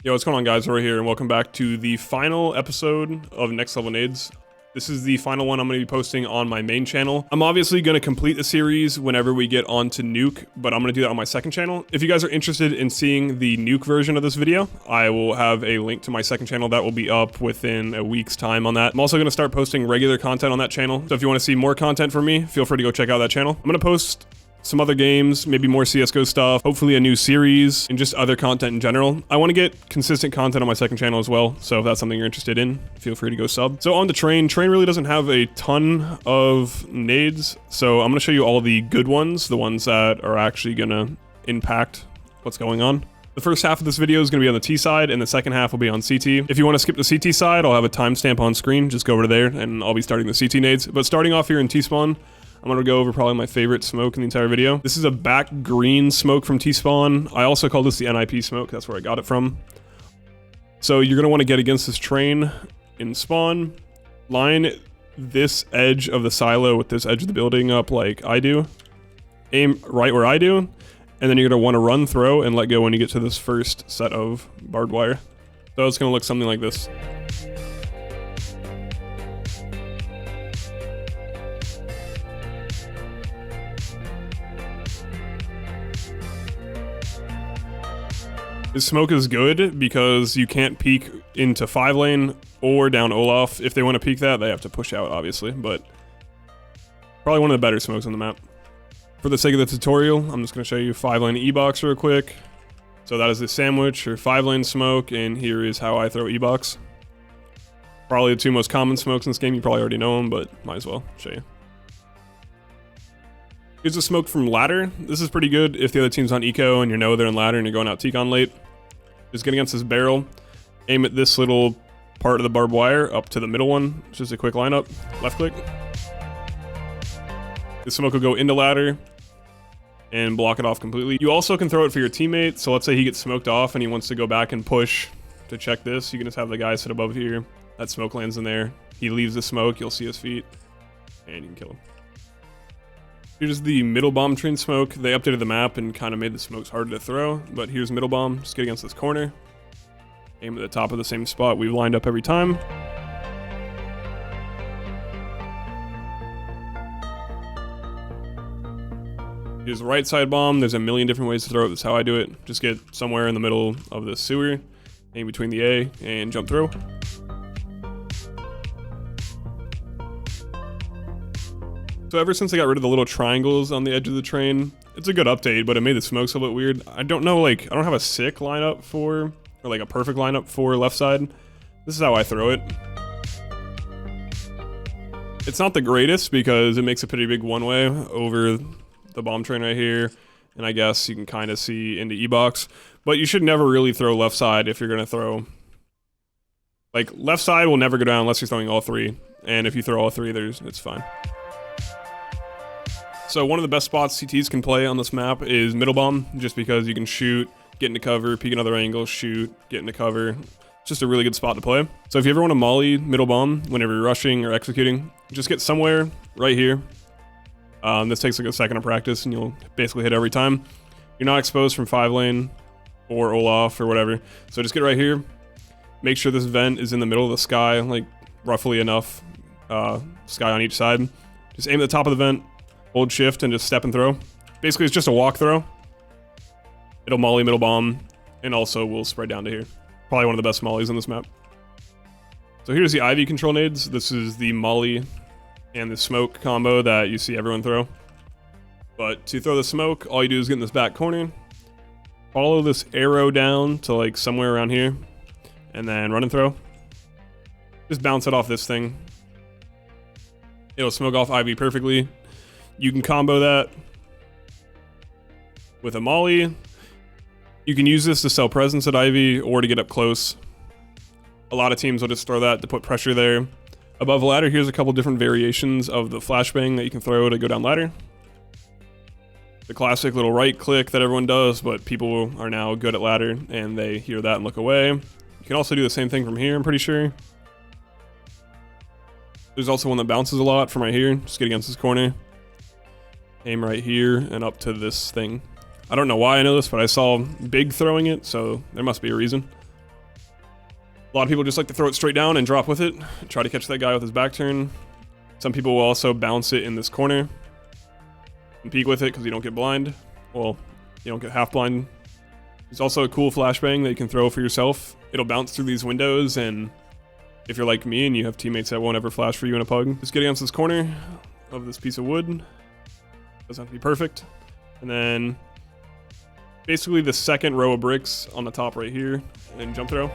Yo, what's going on, guys? Ahrora here, and welcome back to the final episode of Next Level Nades. This is the final one I'm going to be posting on my main channel. I'm obviously going to complete the series whenever we get onto Nuke, but I'm going to do that on my second channel. If you guys are interested in seeing the Nuke version of this video, I will have a link to my second channel that will be up within a week's time on that. I'm also going to start posting regular content on that channel, so if you want to see more content from me, feel free to go check out that channel. I'm going to post some other games, maybe more CSGO stuff, hopefully a new series, and just other content in general. I want to get consistent content on my second channel as well, so if that's something you're interested in, feel free to go sub. So on the train really doesn't have a ton of nades, so I'm going to show you all the good ones, the ones that are actually going to impact what's going on. The first half of this video is going to be on the T side, and the second half will be on CT. If you want to skip the CT side, I'll have a timestamp on screen. Just go over to there, and I'll be starting the CT nades. But starting off here in T-spawn, I'm going to go over probably my favorite smoke in the entire video. This is a back green smoke from T-spawn. I also call this the NIP smoke. That's where I got it from. So you're going to want to get against this train in spawn. Line this edge of the silo with this edge of the building up like I do. Aim right where I do. And then you're going to want to run, throw, and let go when you get to this first set of barbed wire. So it's going to look something like this. This smoke is good because you can't peek into 5 lane or down Olaf. If they want to peek that, they have to push out, obviously, but probably one of the better smokes on the map. For the sake of the tutorial, I'm just going to show you 5 lane E-box real quick. So that is the sandwich or 5 lane smoke, and here is how I throw E-box. Probably the two most common smokes in this game. You probably already know them, but might as well show you. Here's a smoke from ladder. This is pretty good if the other team's on eco and you know they're in ladder and you're going out T-con late. Just get against this barrel, aim at this little part of the barbed wire up to the middle one. It's just a quick lineup, left click. This smoke will go into ladder and block it off completely. You also can throw it for your teammate. So let's say he gets smoked off and he wants to go back and push to check this. You can just have the guy sit above here. That smoke lands in there. He leaves the smoke, you'll see his feet, and you can kill him. Here's the middle bomb train smoke. They updated the map and kind of made the smokes harder to throw, but here's middle bomb. Just get against this corner. Aim at the top of the same spot we've lined up every time. Here's the right side bomb. There's a million different ways to throw it. That's how I do it. Just get somewhere in the middle of the sewer, aim between the A, and jump through. So ever since I got rid of the little triangles on the edge of the train, it's a good update, but it made the smokes a little bit weird. I don't know, like, I don't have a sick lineup for, or like a perfect lineup for left side. This is how I throw it. It's not the greatest because it makes a pretty big one-way over the bomb train right here. And I guess you can kind of see into E-box, but you should never really throw left side if you're going to throw. Like, left side will never go down unless you're throwing all 3. And if you throw all 3, it's fine. So one of the best spots CTs can play on this map is middle bomb, just because you can shoot, get into cover, peek another angle, shoot, get into cover. It's just a really good spot to play. So if you ever want to molly middle bomb whenever you're rushing or executing, just get somewhere right here. This takes like a second of practice and you'll basically hit every time. You're not exposed from 5 lane or Olaf or whatever. So just get right here. Make sure this vent is in the middle of the sky, like roughly enough sky on each side. Just aim at the top of the vent. Hold shift and just step and throw. Basically, it's just a walk throw. It'll molly middle bomb, and also will spread down to here. Probably one of the best mollies on this map. So here's the IV control nades. This is the molly and the smoke combo that you see everyone throw. But to throw the smoke, all you do is get in this back corner, follow this arrow down to like somewhere around here, and then run and throw. Just bounce it off this thing. It'll smoke off IV perfectly. You can combo that with a molly. You can use this to sell presence at IV or to get up close. A lot of teams will just throw that to put pressure there. Above ladder, here's a couple different variations of the flashbang that you can throw to go down ladder. The classic little right click that everyone does, but people are now good at ladder and they hear that and look away. You can also do the same thing from here, I'm pretty sure. There's also one that bounces a lot from right here. Just get against this corner. Aim right here and up to this thing. I don't know why I know this, but I saw Big throwing it, so there must be a reason. A lot of people just like to throw it straight down and drop with it. Try to catch that guy with his back turn. Some people will also bounce it in this corner and peek with it because you don't get blind. Well, you don't get half blind. There's also a cool flashbang that you can throw for yourself. It'll bounce through these windows, and if you're like me and you have teammates that won't ever flash for you in a pug, just get against this corner of this piece of wood. Doesn't have to be perfect. And then basically the second row of bricks on the top right here, and then jump throw.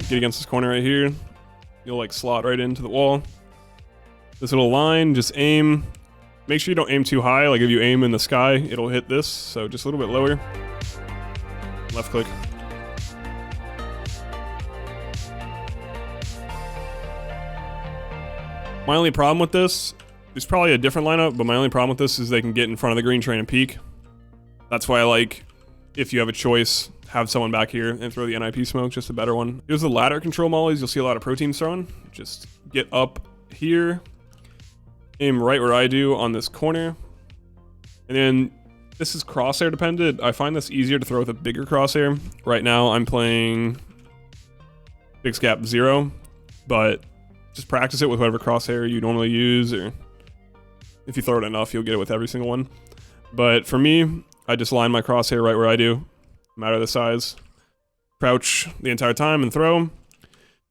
Get against this corner right here. You'll like slot right into the wall. This little line, just aim. Make sure you don't aim too high. Like if you aim in the sky, it'll hit this. So just a little bit lower. Left click. My only problem with this, there's probably a different lineup, but my only problem with this is they can get in front of the green train and peek. That's why I like, if you have a choice, have someone back here and throw the NIP smoke, just a better one. Here's the ladder control mollies you'll see a lot of pro teams throwing. Just get up here, aim right where I do on this corner. And then this is crosshair dependent. I find this easier to throw with a bigger crosshair. Right now I'm playing fixed gap 0, but just practice it with whatever crosshair you normally use, or if you throw it enough, you'll get it with every single one. But for me, I just line my crosshair right where I do, no matter the size. Crouch the entire time and throw.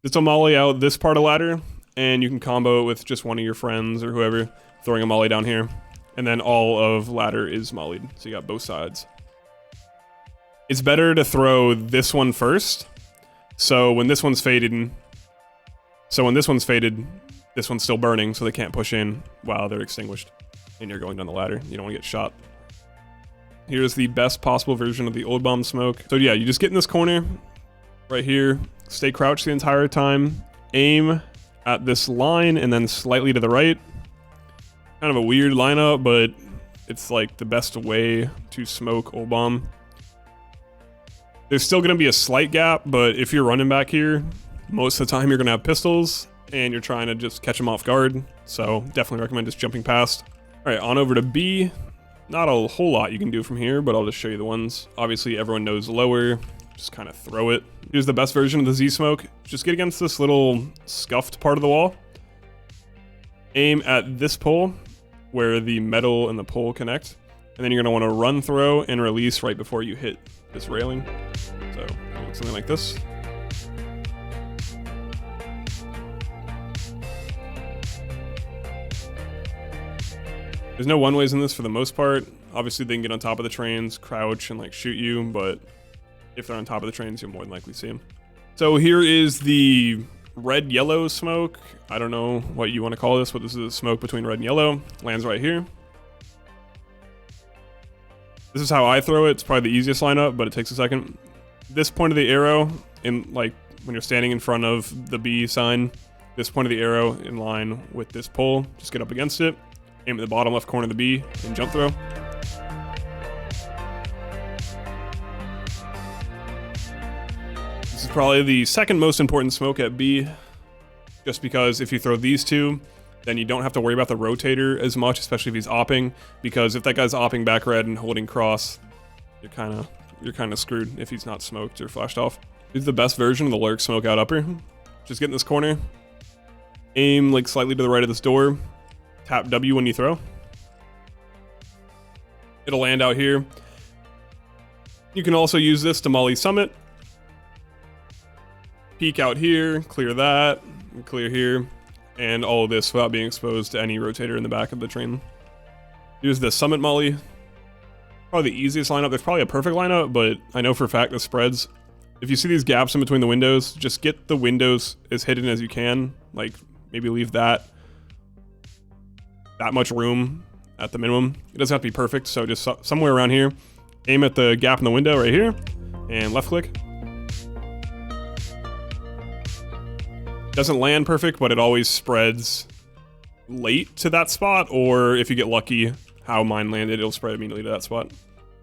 This will molly out this part of ladder, and you can combo it with just one of your friends or whoever, throwing a molly down here. And then all of ladder is mollied, so you got both sides. It's better to throw this one first, so when this one's faded, this one's still burning, so they can't push in while they're extinguished. And you're going down the ladder. You don't want to get shot. Here's the best possible version of the old bomb smoke. So yeah, you just get in this corner right here, stay crouched the entire time, aim at this line and then slightly to the right. Kind of a weird lineup, but it's like the best way to smoke old bomb. There's still going to be a slight gap, but if you're running back here, most of the time you're going to have pistols and you're trying to just catch them off guard. So definitely recommend just jumping past. All right, on over to B. Not a whole lot you can do from here, but I'll just show you the ones. Obviously everyone knows lower, just kind of throw it. Here's the best version of the Z smoke. Just get against this little scuffed part of the wall. Aim at this pole where the metal and the pole connect. And then you're gonna wanna run, throw, and release right before you hit this railing. So something like this. There's no one-ways in this for the most part. Obviously they can get on top of the trains, crouch, and like shoot you, but if they're on top of the trains, you'll more than likely see them. So here is the red-yellow smoke. I don't know what you want to call this, but this is a smoke between red and yellow. Lands right here. This is how I throw it. It's probably the easiest lineup, but it takes a second. This point of the arrow, in like when you're standing in front of the B sign, this point of the arrow in line with this pole, just get up against it. Aim at the bottom left corner of the B and jump throw. This is probably the second most important smoke at B, just because if you throw these two, then you don't have to worry about the rotator as much, especially if he's opping, because if that guy's opping back red and holding cross, you're kind of screwed if he's not smoked or flashed off. This is the best version of the lurk smoke out upper. Just get in this corner, aim like slightly to the right of this door. Tap W when you throw. It'll land out here. You can also use this to molly summit. Peek out here, clear that, and clear here, and all of this without being exposed to any rotator in the back of the train. Use the summit molly. Probably the easiest lineup. There's probably a perfect lineup, but I know for a fact this spreads. If you see these gaps in between the windows, just get the windows as hidden as you can. Like maybe leave that much room at the minimum. It doesn't have to be perfect, so just somewhere around here. Aim at the gap in the window right here, and left click. Doesn't land perfect, but it always spreads late to that spot, or if you get lucky, how mine landed, it'll spread immediately to that spot.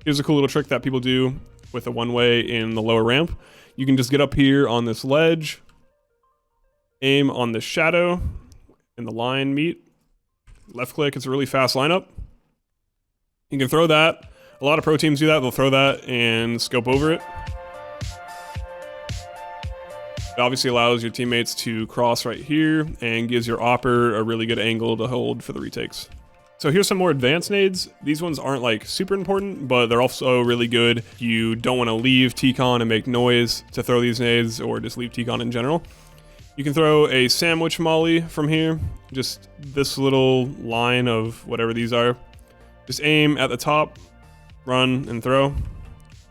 Here's a cool little trick that people do with a one-way in the lower ramp. You can just get up here on this ledge, aim on the shadow, and the line meet. Left click, it's a really fast lineup. You can throw that. A lot of pro teams do that. They'll throw that and scope over it. It obviously allows your teammates to cross right here and gives your opper a really good angle to hold for the retakes. So here's some more advanced nades. These ones aren't like super important, but they're also really good. You don't want to leave T-Con and make noise to throw these nades, or just leave T-Con in general. You can throw a sandwich molly from here, just this little line of whatever these are. Just aim at the top, run and throw.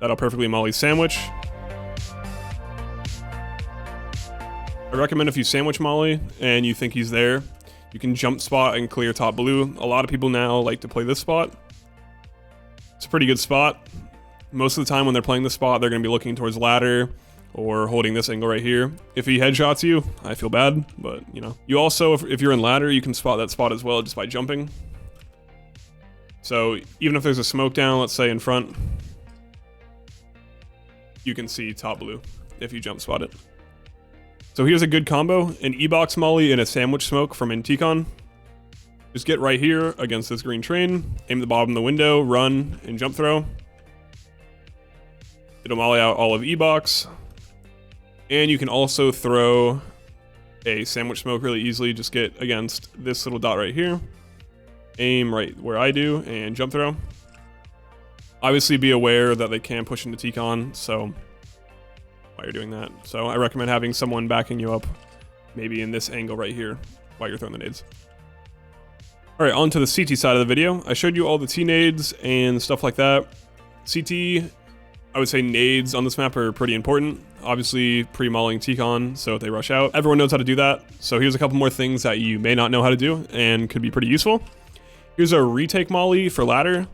That'll perfectly molly sandwich. I recommend if you sandwich molly and you think he's there, you can jump spot and clear top blue. A lot of people now like to play this spot. It's a pretty good spot. Most of the time when they're playing this spot, they're going to be looking towards ladder or holding this angle right here. If he headshots you, I feel bad, but you know. You also, if you're in ladder, you can spot that spot as well just by jumping. So even if there's a smoke down, let's say in front, you can see top blue if you jump spot it. So here's a good combo, an E-box molly and a sandwich smoke from T-Con. Just get right here against this green train, aim the bottom of the window, run, and jump throw. It'll molly out all of E-box. And you can also throw a sandwich smoke really easily. Just get against this little dot right here, aim right where I do, and jump throw. Obviously be aware that they can push into T-Con, so while you're doing that. So I recommend having someone backing you up, maybe in this angle right here, while you're throwing the nades. All right, on to the CT side of the video. I showed you all the T-nades and stuff like that. CT, I would say nades on this map are pretty important. Obviously, pre-molling T-Con, so if they rush out, everyone knows how to do that. So here's a couple more things that you may not know how to do and could be pretty useful. Here's a retake molly for ladder.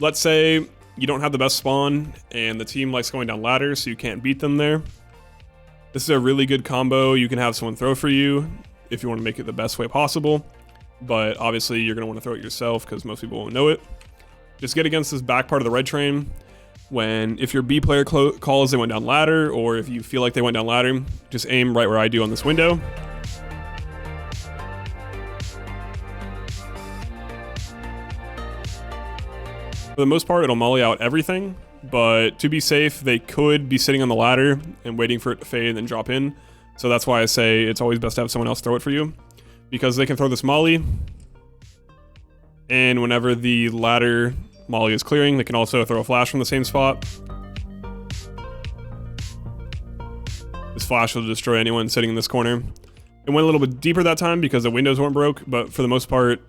Let's say you don't have the best spawn and the team likes going down ladder, so you can't beat them there. This is a really good combo. You can have someone throw for you if you want to make it the best way possible, but obviously you're going to want to throw it yourself because most people won't know it. Just get against this back part of the red train. If your B player calls they went down ladder, or if you feel like they went down ladder, just aim right where I do on this window. For the most part, it'll molly out everything, but to be safe, they could be sitting on the ladder and waiting for it to fade and then drop in. So that's why I say it's always best to have someone else throw it for you, because they can throw this molly, and whenever the ladder molly is clearing, they can also throw a flash from the same spot. This flash will destroy anyone sitting in this corner. It went a little bit deeper that time because the windows weren't broke, but for the most part,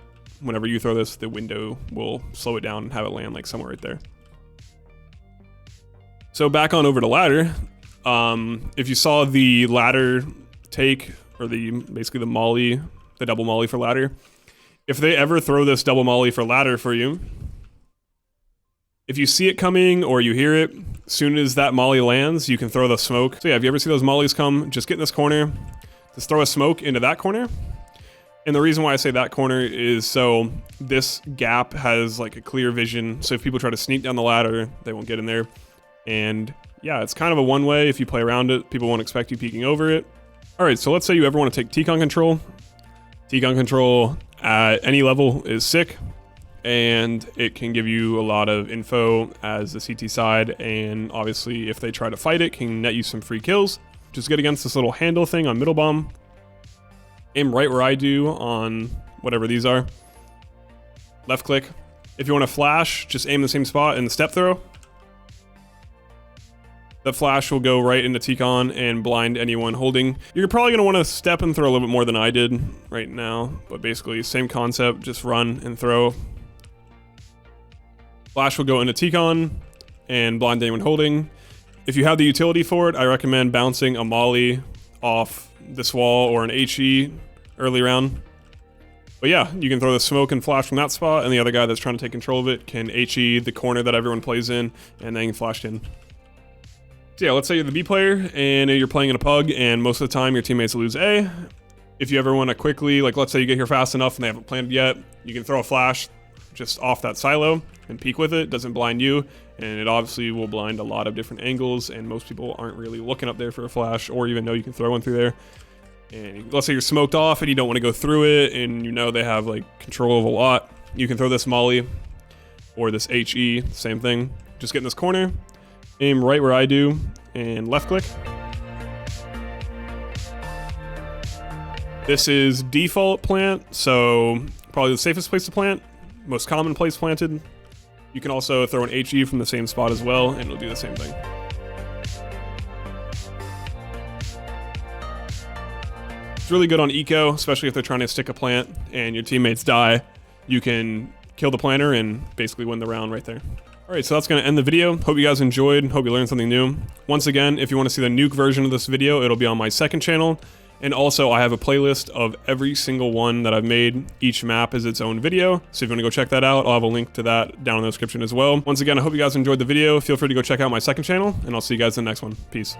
whenever you throw this, the window will slow it down and have it land like somewhere right there. So back on over to ladder. If you saw the ladder take, or basically the molly, the double molly for ladder, if they ever throw this double molly for ladder for you, if you see it coming or you hear it, as soon as that molly lands, you can throw the smoke. So yeah, if you ever see those mollies come, just get in this corner, just throw a smoke into that corner. And the reason why I say that corner is so this gap has like a clear vision. So if people try to sneak down the ladder, they won't get in there. And yeah, it's kind of a one way. If you play around it, people won't expect you peeking over it. All right, so let's say you ever want to take T-Con control. T-Con control at any level is sick, and it can give you a lot of info as the CT side, and obviously if they try to fight it, can net you some free kills. Just get against this little handle thing on middle bomb. Aim right where I do on whatever these are. Left click. If you want to flash, just aim the same spot in the step throw. The flash will go right into T-Con and blind anyone holding. You're probably going to want to step and throw a little bit more than I did right now, but basically same concept, just run and throw. Flash will go into T-Con and blind anyone holding. If you have the utility for it, I recommend bouncing a molly off this wall or an HE early round. But yeah, you can throw the smoke and flash from that spot, and the other guy that's trying to take control of it can HE the corner that everyone plays in, and then flashed in. So yeah, let's say you're the B player and you're playing in a pug, and most of the time your teammates lose A. If you ever want to quickly, like let's say you get here fast enough and they haven't planted yet, you can throw a flash just off that silo and peek with it. Doesn't blind you, and it obviously will blind a lot of different angles, and most people aren't really looking up there for a flash or even know you can throw one through there. And let's say you're smoked off and you don't want to go through it, and you know they have like control of a lot, you can throw this molly or this HE, same thing. Just get in this corner, aim right where I do, and left click. This is default plant, so probably the safest place to plant, most common place planted. You can also throw an HE from the same spot as well, and it'll do the same thing. It's really good on eco, especially if they're trying to stick a plant and your teammates die. You can kill the planter and basically win the round right there. Alright, so that's going to end the video. Hope you guys enjoyed. Hope you learned something new. Once again, if you want to see the Nuke version of this video, it'll be on my second channel. And also, I have a playlist of every single one that I've made. Each map is its own video. So if you want to go check that out, I'll have a link to that down in the description as well. Once again, I hope you guys enjoyed the video. Feel free to go check out my second channel, and I'll see you guys in the next one. Peace.